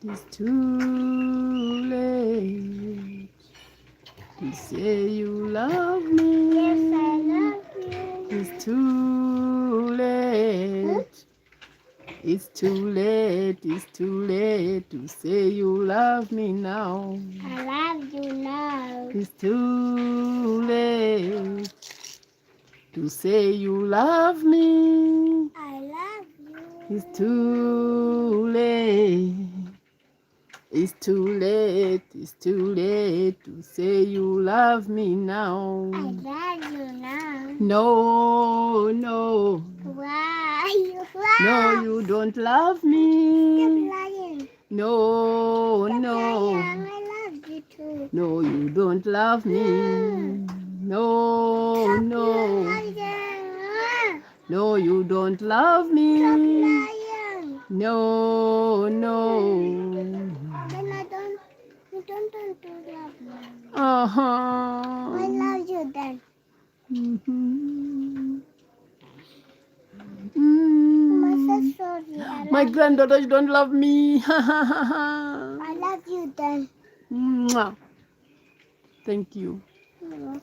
It's too late to say you love me. Yes, I love you. It's too late. It's too late. It's too late to say you love me now. I love you now. It's too late to say you love me. I love you. It's too late. It's too late. It's too late to say you love me now. I love you now. No, no, Why? no, you don't love Stop me. lying. No, Stop no, lying. I love you too. no, you don't love me. No, Stop no, lying. no, you don't love Stop me. lying. No, no. Then I don't. You don't love me. Uh-huh. I love you then. Mhm. I'm so Mm. sorry. I My love. granddaughters don't love me. I love you then. Mwah. Thank you. You're welcome.